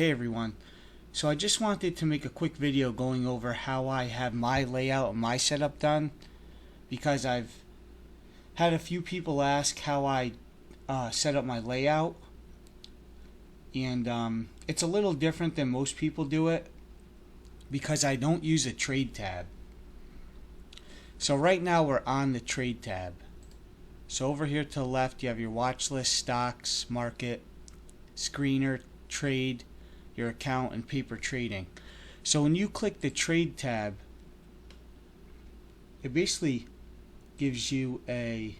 Hey everyone, so I just wanted to make a quick video going over how I have my layout and my setup done, because I've had a few people ask how I set up my layout, and it's a little different than most people do it because I don't use a trade tab. So right now we're on the trade tab. So over here to the left you have your watch list, stocks, market, screener, trade, your account, and paper trading. So when you click the trade tab, it basically gives you a,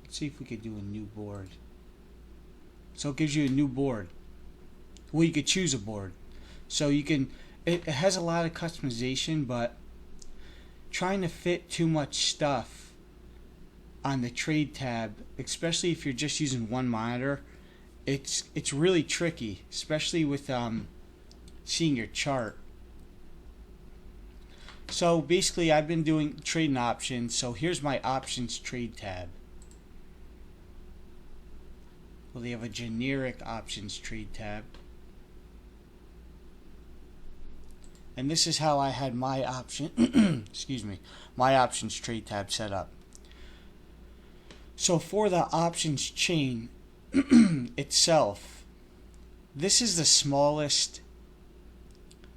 let's see if we could do a new board. So it gives you a new board. Well, you could choose a board. So you can, it has a lot of customization, but trying to fit too much stuff on the trade tab, especially if you're just using one monitor, it's really tricky, especially with seeing your chart. So basically I've been doing trading options, so here's my options trade tab. Well, they have a generic options trade tab. And this is how I had my option excuse me, my options trade tab set up. So for the options chain itself, this is the smallest.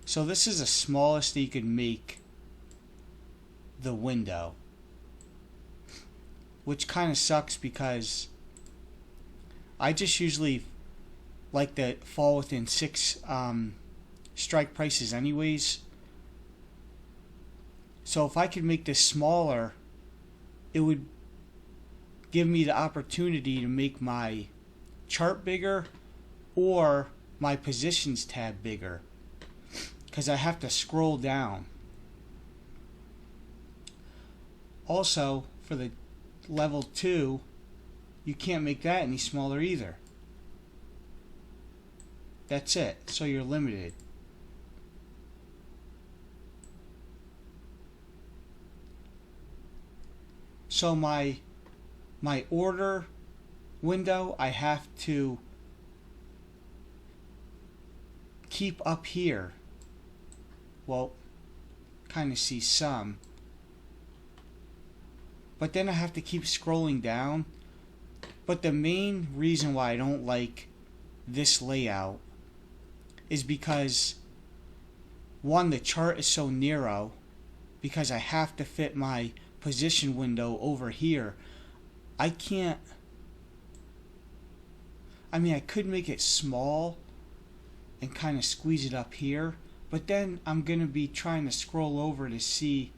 So this is the smallest that you could make the window, which kind of sucks because I just usually like to fall within 6 strike prices anyways. So if I could make this smaller, it would give me the opportunity to make my chart bigger or my positions tab bigger, because I have to scroll down. Also, for the level 2, you can't make that any smaller either. That's it. So you're limited. So my order window I have to keep up here. Well, kind of see some, but then I have to keep scrolling down. But the main reason why I don't like this layout is because, one, the chart is so narrow, because I have to fit my position window over here. I can't, I mean, I could make it small and kind of squeeze it up here, but then I'm going to be trying to scroll over to see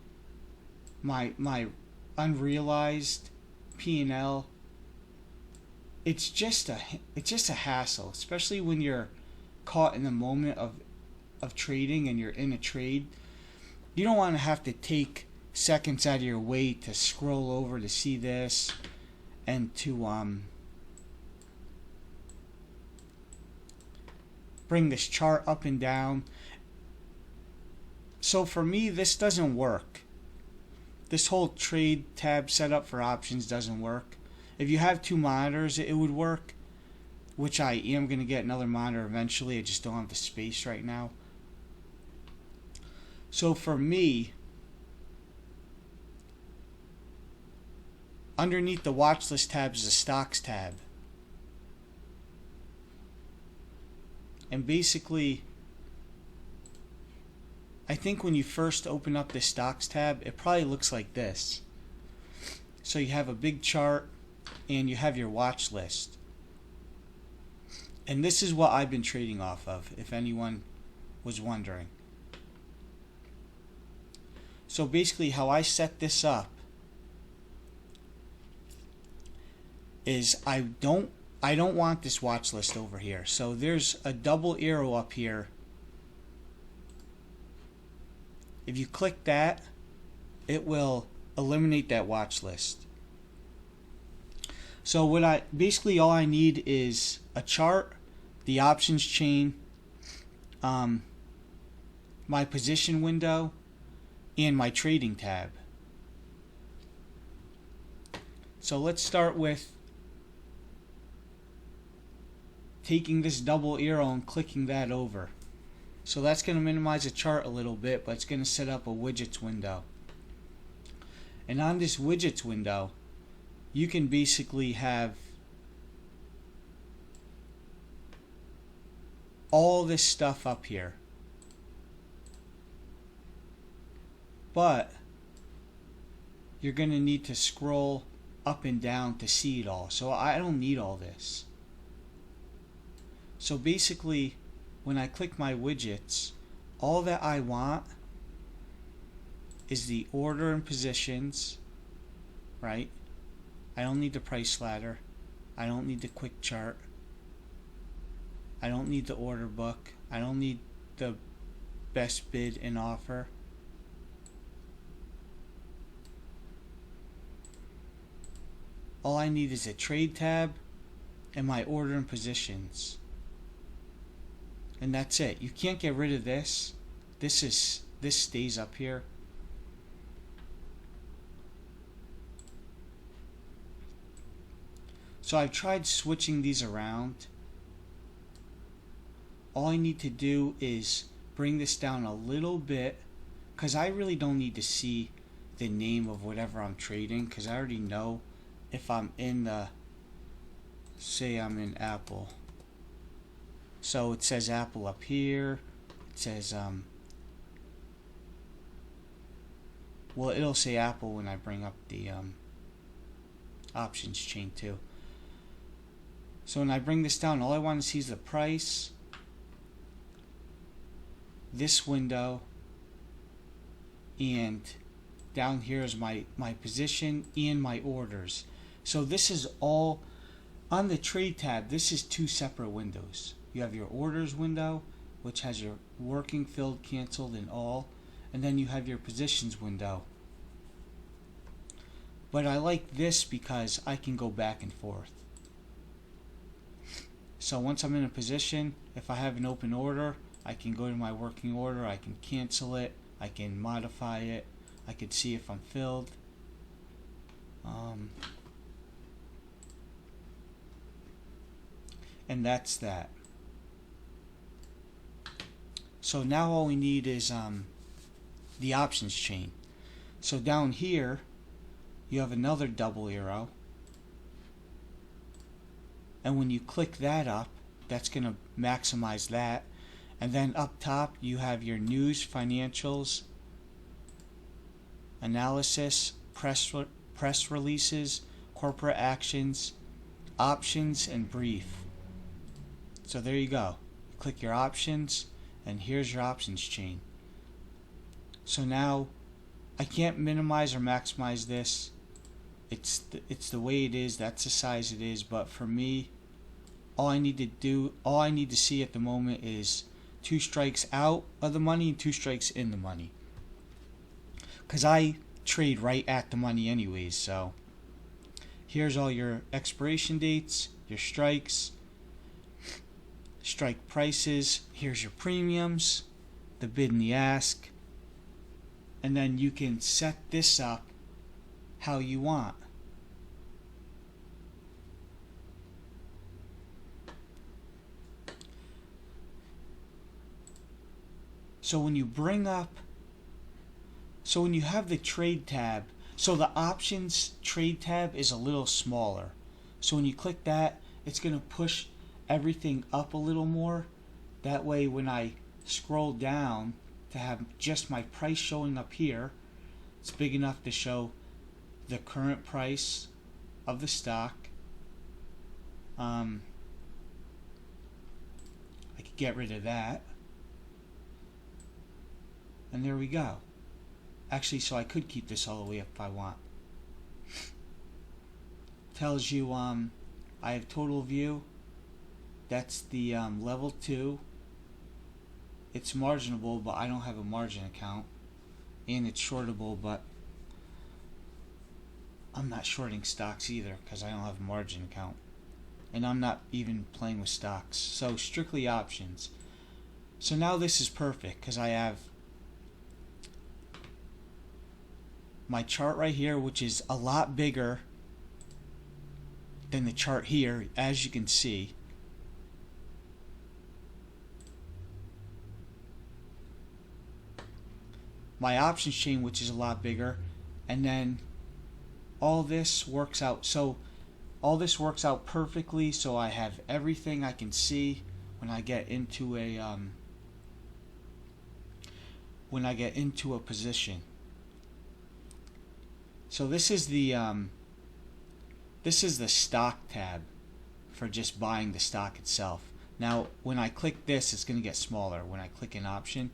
my unrealized P&L. It's just a hassle, especially when you're caught in the moment of trading and you're in a trade. You don't want to have to take seconds out of your way to scroll over to see this and to bring this chart up and down. So for me, this doesn't work. This whole trade tab setup for options doesn't work. If you have 2 monitors, it would work, which I am going to get another monitor eventually. I just don't have the space right now. So for me, underneath the watch list tab is a stocks tab. And basically, I think when you first open up the stocks tab, it probably looks like this. So you have a big chart and you have your watch list. And this is what I've been trading off of, if anyone was wondering. So basically how I set this up is I don't want this watch list over here. So there's a double arrow up here. If you click that, it will eliminate that watch list. So basically all I need is a chart, the options chain, my position window, and my trading tab. So let's start with taking this double arrow and clicking that over. So that's going to minimize the chart a little bit, but it's going to set up a widgets window. And on this widgets window, you can basically have all this stuff up here. But you're going to need to scroll up and down to see it all. So I don't need all this. So basically, when I click my widgets, all that I want is the order and positions, right? I don't need the price ladder. I don't need the quick chart. I don't need the order book. I don't need the best bid and offer. All I need is a trade tab and my order and positions. And that's it. You can't get rid of this. This stays up here. So I've tried switching these around. All I need to do is bring this down a little bit, because I really don't need to see the name of whatever I'm trading, because I already know if I'm in the, say I'm in Apple. So it says Apple up here. It says well, it'll say Apple when I bring up the options chain too. So when I bring this down, all I want to see is the price, this window, and down here is my position and my orders. So this is all on the trade tab. This is two separate windows. You have your orders window, which has your working, filled, canceled, and all, and then you have your positions window. But I like this because I can go back and forth. So once I'm in a position, if I have an open order, I can go to my working order, I can cancel it, I can modify it, I can see if I'm filled. And that's that. So now all we need is the options chain. So down here, you have another double arrow. And when you click that up, that's going to maximize that. And then up top, you have your news, financials, analysis, press releases, corporate actions, options, and brief. So there you go. Click your options, and here's your options chain. So now I can't minimize or maximize this. It's the way it is. That's the size it is. But for me, all I need to see at the moment is 2 strikes out of the money and 2 strikes in the money. Because I trade right at the money anyways. So here's all your expiration dates, your strikes, strike prices. Here's your premiums, the bid and the ask. And then you can set this up how you want. So when you have the trade tab, so the options trade tab is a little smaller. So when you click that, it's going to push everything up a little more. That way when I scroll down to have just my price showing up here, it's big enough to show the current price of the stock. I could get rid of that. And there we go. Actually, so I could keep this all the way up if I want. Tells you I have total view. That's the level 2. It's marginable, but I don't have a margin account. And it's shortable, but I'm not shorting stocks either because I don't have a margin account. And I'm not even playing with stocks. So strictly options. So now this is perfect because I have my chart right here, which is a lot bigger than the chart here, as you can see. my options chain, which is a lot bigger, and then all this works out. So all this works out perfectly, so I have everything I can see when I get into a position. So this is the stock tab for just buying the stock itself. Now when I click this, it's going to get smaller. When I click an option,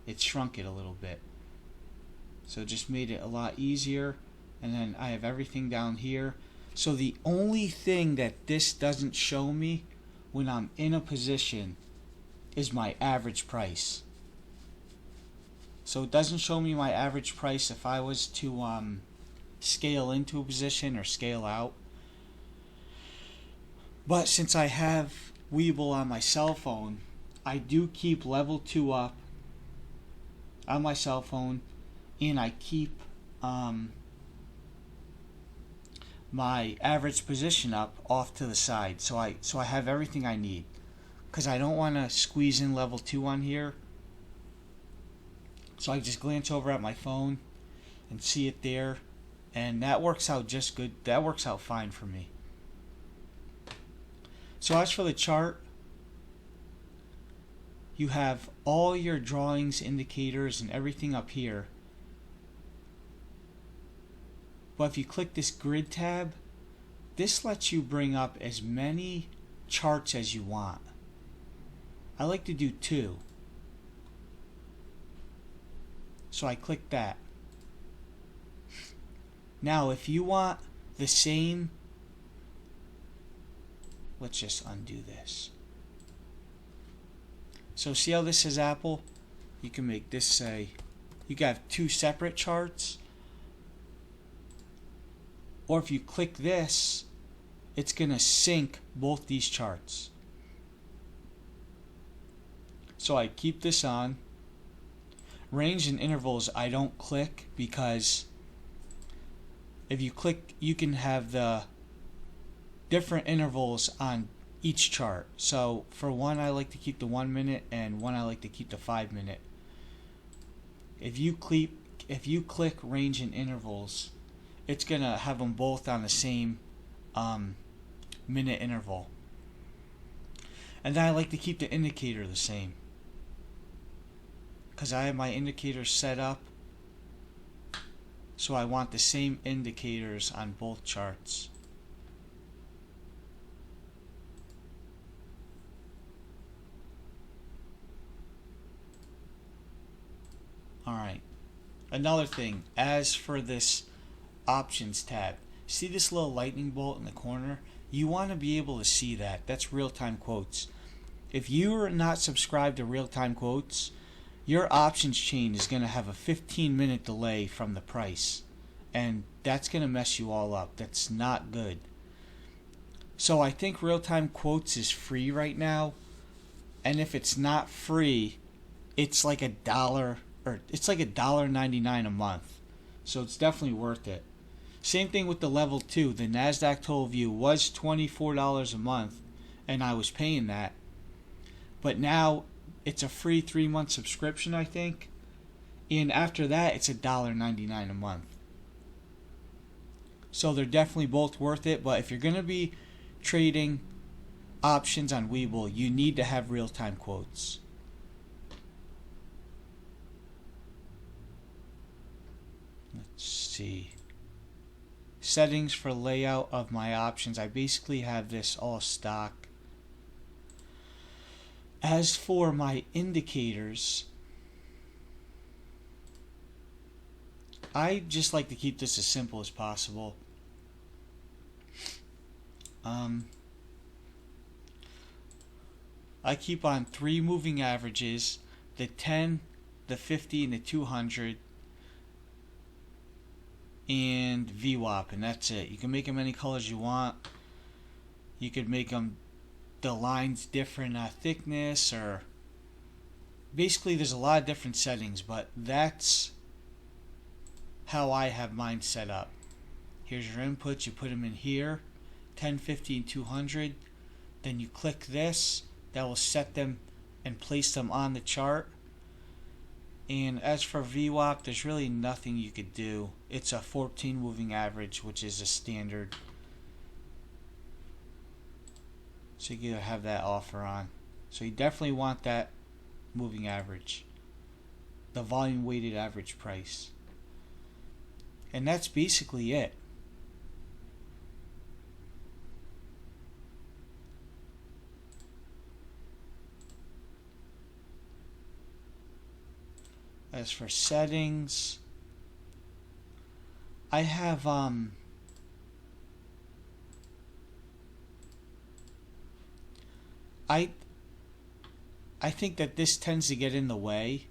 it shrunk it a little bit. So it just made it a lot easier. And then I have everything down here. So the only thing that this doesn't show me when I'm in a position is my average price. So it doesn't show me my average price if I was to scale into a position or scale out. But since I have Webull on my cell phone, I do keep level 2 up on my cell phone, and I keep my average position up off to the side, so I have everything I need, because I don't want to squeeze in level 2 on here. So I just glance over at my phone and see it there, and that works out just good. That works out fine for me. So as for the chart, you have all your drawings, indicators, and everything up here. But if you click this grid tab, this lets you bring up as many charts as you want. I like to do 2. So I click that. Now if you want the same, let's just undo this. So see how this says Apple? You can make this say, you can have 2 separate charts. Or if you click this, it's going to sync both these charts. So I keep this on. Range and intervals I don't click, because if you click, you can have the different intervals on each chart. So for one, I like to keep the 1 minute, and one I like to keep the 5 minute. If you click range and intervals, it's gonna have them both on the same minute interval. And then I like to keep the indicator the same, because I have my indicators set up so I want the same indicators on both charts. Alright, another thing, as for this options tab, see this little lightning bolt in the corner? You want to be able to see that. That's real-time quotes. If you're not subscribed to real-time quotes, your options chain is going to have a 15-minute delay from the price, and that's going to mess you all up. That's not good. So I think real-time quotes is free right now, and if it's not free, it's like $1, or it's like $1.99 a month. So it's definitely worth it. Same thing with the level 2. The NASDAQ Total View was $24 a month, and I was paying that. But now it's a free 3-month subscription, I think. And after that, it's $1.99 a month. So they're definitely both worth it. But if you're going to be trading options on Webull, you need to have real-time quotes. Let's see. Settings for layout of my options. I basically have this all stock. As for my indicators, I just like to keep this as simple as possible. I keep on 3 moving averages, the 10, the 50, and the 200. And VWAP, and that's it. You can make them any colors you want. You could make them the lines different thickness, or basically there's a lot of different settings, but that's how I have mine set up. Here's your inputs. You put them in here, 10, 50, and 200. Then you click this. That will set them and place them on the chart. And as for VWAP, there's really nothing you could do. It's a 14 moving average, which is a standard. So you gotta have that offer on. So you definitely want that moving average, the volume weighted average price. And that's basically it. As for settings, I have I think that this tends to get in the way.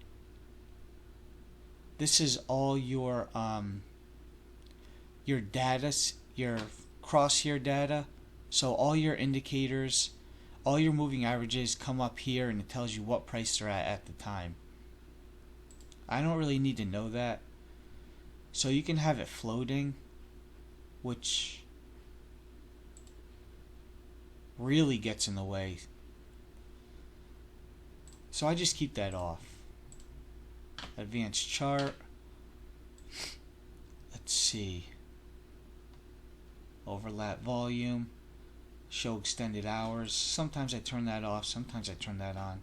This is all your data, your crosshair data. So all your indicators, all your moving averages come up here, and it tells you what price they're at the time. I don't really need to know that. So you can have it floating, which really gets in the way. So I just keep that off. Advanced chart. Let's see. Overlap volume. Show extended hours. Sometimes I turn that off, sometimes I turn that on.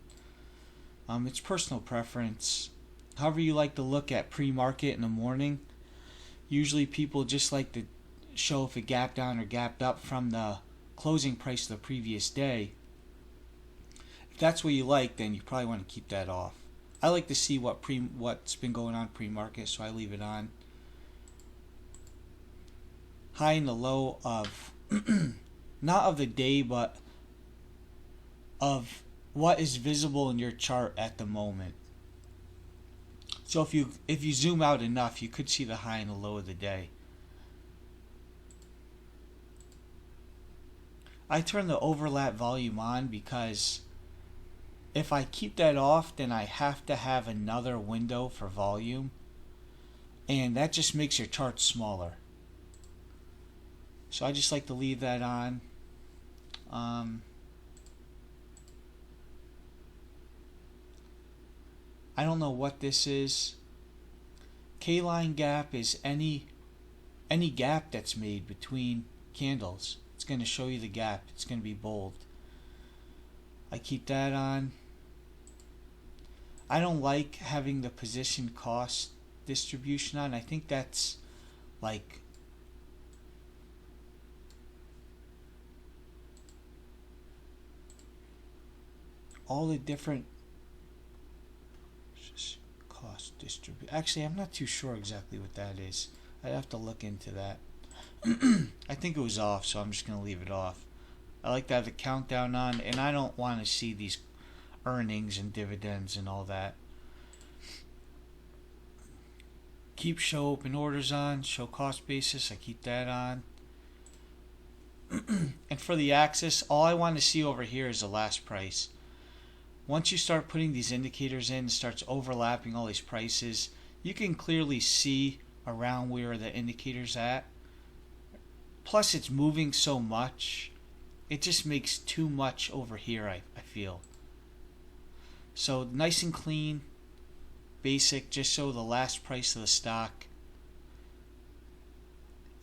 It's personal preference. However you like to look at pre-market in the morning. Usually people just like to show if it gapped down or gapped up from the closing price of the previous day. If that's what you like, then you probably want to keep that off. I like to see what's been going on pre-market, so I leave it on. High and the low of not of the day, but of what is visible in your chart at the moment. So if you zoom out enough, you could see the high and the low of the day. I turn the overlap volume on because if I keep that off, then I have to have another window for volume, and that just makes your chart smaller. So I just like to leave that on. I don't know what this is. K-line gap is any gap that's made between candles. It's going to show you the gap. It's going to be bold. I keep that on. I don't like having the position cost distribution on. I think that's like all the different cost distribution. Actually, I'm not too sure exactly what that is. I'd have to look into that. I think it was off, so I'm just going to leave it off. I like to have the countdown on, and I don't want to see these earnings and dividends and all that. Keep show open orders on, show cost basis, I keep that on. And for the axis, all I want to see over here is the last price. Once you start putting these indicators in, it starts overlapping all these prices, you can clearly see around where the indicator's at. Plus it's moving so much, it just makes too much over here, I feel. So nice and clean, basic, just show the last price of the stock.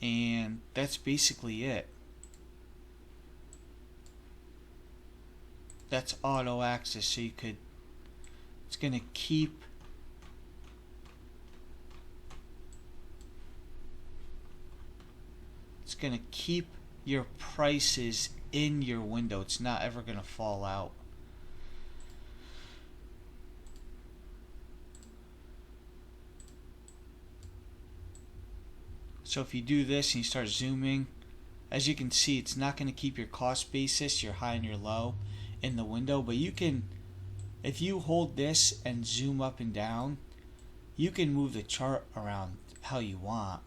And that's basically it. That's auto axis, so you could, it's going to keep your prices in your window. It's not ever going to fall out. So if you do this and you start zooming, as you can see, it's not going to keep your cost basis, your high and your low, in the window, but you can, if you hold this and zoom up and down, you can move the chart around how you want.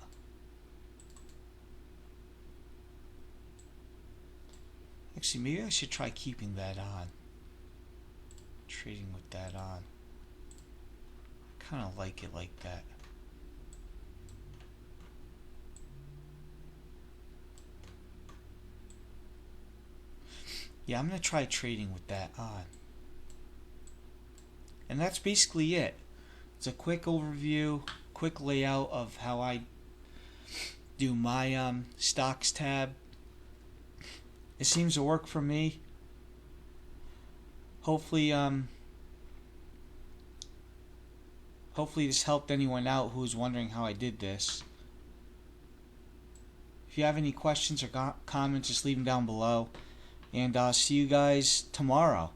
Actually, maybe I should try keeping that on, trading with that on. I kind of like it like that. Yeah, I'm going to try trading with that on. And that's basically it. It's a quick overview, quick layout of how I do my stocks tab. It seems to work for me. Hopefully this helped anyone out who's wondering how I did this. If you have any questions or comments, just leave them down below. And I'll see you guys tomorrow.